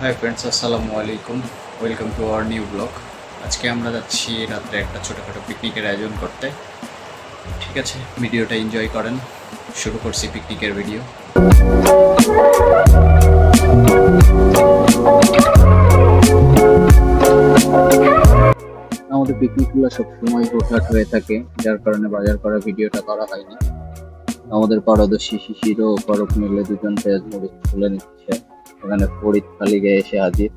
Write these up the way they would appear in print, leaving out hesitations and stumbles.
Hi friends, আসসালামু আলাইকুম। Welcome to our new blog. আজকে আমরা যাচ্ছি রাত্রে একটা ছোটোখাটো পিকনিকের আয়োজন করতে। ঠিক আছে, ভিডিওটা এনজয় করেন। শুরু করছি পিকনিকের ভিডিও। আমাদের পিকনিকগুলো সবসময় হুটহাট হয়ে থাকে, যার কারণে বাজার করা ভিডিওটা করা হয়নি। আমাদের পারদর্শী শিশির ও পরক মিলে দুজন পেঁয়াজ মরিচ তুলে নিচ্ছে। এখানে ফরিদ খালি গায়ে এসে হাজির।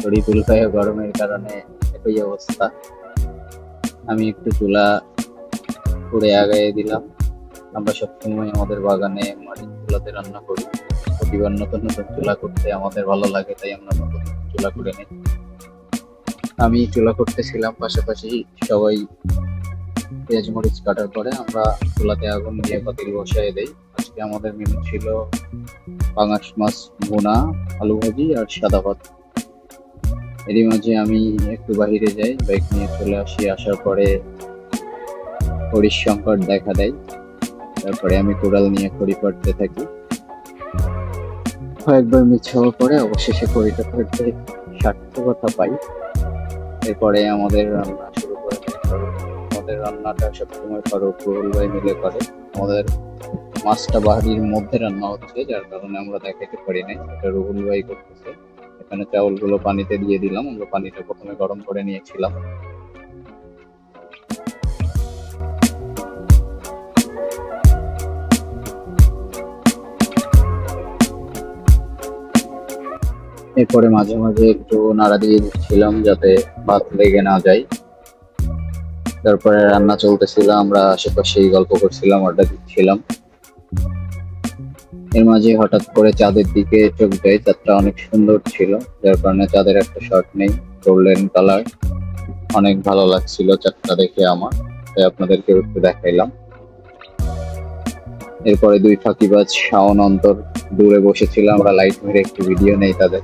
শরীফুল ভাইয়ের গরমের কারণে একই অবস্থা। আমি একটু চুলা করে আগাইয়ে দিলাম। আমরা সবসময় আমাদের বাগানে মাটির চুলাতে রান্না করি। প্রতিবার নতুন নতুন চুলা করতে আমাদের ভালো লাগে, তাই আমরা নতুন নতুন চুলা করে নিই। আমি চুলা করতেছিলাম, পাশাপাশি সবাই পেঁয়াজ মরিচ কাটার পরে আমরা চুলাতে আগুন দিয়ে পাতিল বসায় দেই। আজকে আমাদের মেনু ছিল পাঙাশ মাছ ভুনা, আলু ভাজি আর সাদা ভাত। এরই মাঝে আমি একটু বাহিরে যাই, বাইক নিয়ে চলে আসি। আসার পরে খড়ির সংকট দেখা দেয়। তারপরে আমি কোদাল নিয়ে খড়ি পাড়তে থাকি। কয়েকবার মিস হওয়ার পরে অবশেষে খড়িটা পাড়তে সার্থকতা পাই। এরপরে আমাদের রান্না শুরু করে দেয় ফারুক। আমাদের রান্নাটা সবসময় ফারুক রুহুল ভাই মিলে করে। আমাদের মাছটা বাড়ির মধ্যে রান্না হচ্ছে, যার কারণে আমরা দেখাতে পারি নাই, এটা রুহুল ভাই করতেছে। এখানে চাউলগুলো পানিতে দিয়ে দিলাম। আমরা পানিটা প্রথমে গরম করে নিয়েছিলাম। এরপরে মাঝে মাঝে একটু নাড়া দিয়ে দিচ্ছিলাম যাতে ভাত লেগে না যায়। তারপরে রান্না চলতেছিল, আমরা আশেপাশেই গল্প করছিলাম, আড্ডা দিচ্ছিলাম। এর মাঝে হঠাৎ করে চাঁদের দিকে চোখ যায়। চাঁদটা অনেক সুন্দর ছিল, যার কারণে চাঁদের একটা শট নেই, গোল্ডেন কালার। অনেক ভালো লাগছিল চাঁদটা দেখে আমার, তাই আপনাদেরকে একটু দেখাইলাম। এরপরে দুই ফাঁকিবাজ শাওন অন্তর দূরে বসেছিল, আমরা লাইট মেরে একটু ভিডিও নেই তাদের।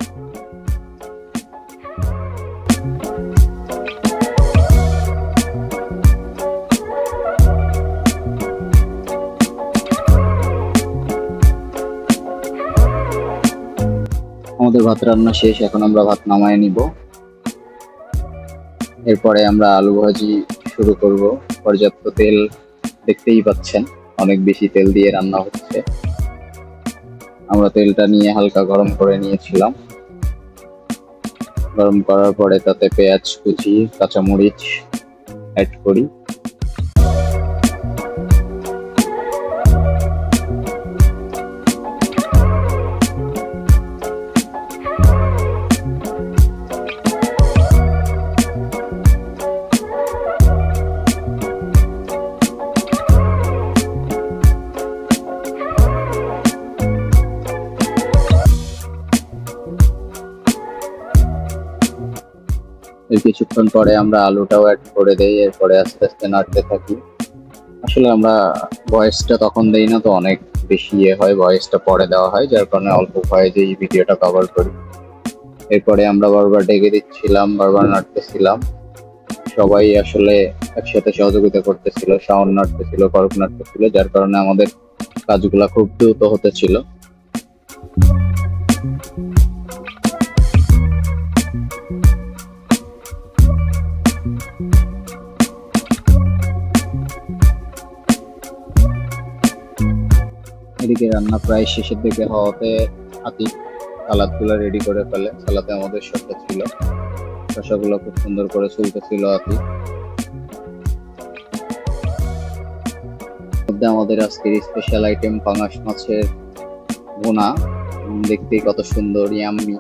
আমাদের ভাত রান্না শেষ, এখন আমরা ভাত নামায় নিব। এরপরে আমরা আলু ভাজি শুরু করব। পর্যাপ্ত তেল দেখতেই পাচ্ছেন, অনেক বেশি তেল দিয়ে রান্না হচ্ছে। আমরা তেলটা নিয়ে হালকা গরম করে নিয়েছিলাম। গরম করার পরে তাতে পেঁয়াজ কুচি, কাঁচামরিচ অ্যাড করি। এর কিছুক্ষণ পরে আমরা আলুটাও অ্যাড করে দেই। এরপরে আস্তে আস্তে নাড়তে থাকি। আসলে আমরা ভয়েসটা তখন দেই না, তো অনেক বেশি হয়, ভয়েসটা পরে দেওয়া হয়, যার কারণে অল্প ভয়েসে এই ভিডিওটা কভার করি। এরপরে আমরা বারবার ডেকে দিচ্ছিলাম, বারবার নাড়তেছিলাম। সবাই আসলে একসাথে সহযোগিতা করতেছিল, শাওন নাড়তেছিল, ফারুক নাড়তেছিল, যার কারণে আমাদের কাজগুলা খুব দ্রুত হতেছিল। এদিকে রান্না প্রায় শেষের দিকে হওয়াতে আতিক সালাদগুলো রেডি করে ফেলে। সালাদে আমাদের শসা ছিল, শসাগুলো খুব সুন্দর করে চলতেছিল আতিক। মধ্যে আমাদের আজকের স্পেশাল আইটেম পাঙাশ মাছের ভুনা। দেখতেই কত সুন্দর ইয়াম্মি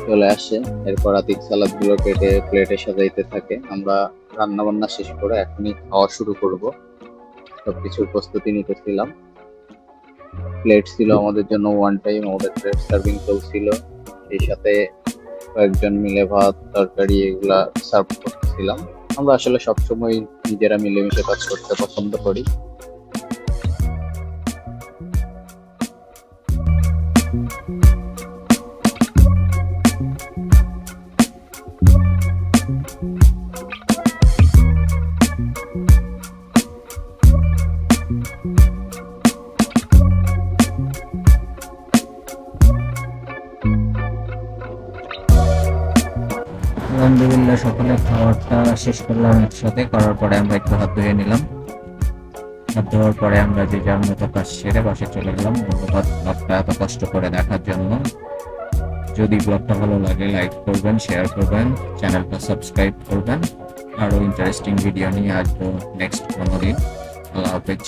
চলে আসে। এরপর আতিক সালাদগুলো কেটে প্লেটে সাজাইতে থাকে। আমরা রান্না বান্না শেষ করে এখনই খাওয়া শুরু করব। সবকিছুর প্রস্তুতি নিতেছিলাম। প্লেট ছিল আমাদের জন্য ওয়ান টাইম, আমাদের প্লেট সার্ভিং চলছিল। সেই সাথে কয়েকজন মিলে ভাত তরকারি এগুলা সার্ভ করতেছিলাম। আমরা আসলে সবসময় নিজেরা মিলেমিশে কাজ করতে পছন্দ করি। আলহামদুলিল্লাহ সকালে খাবারটা শেষ করলাম একসাথে, করার পরে আমরা একটু হাত ধুয়ে নিলাম। হাত ধোয়ার পরে আমরা যে যার মতো কাজ সেরে বাসে চলে গেলাম। ধন্যবাদ ব্লগটা এত কষ্ট করে দেখার জন্য। যদি ব্লগটা ভালো লাগে লাইক করবেন, শেয়ার করবেন, চ্যানেলটা সাবস্ক্রাইব করবেন। আরও ইন্টারেস্টিং ভিডিও নিয়ে আসবো নেক্সট কোনো দিন। আল্লাহ হাফেজ।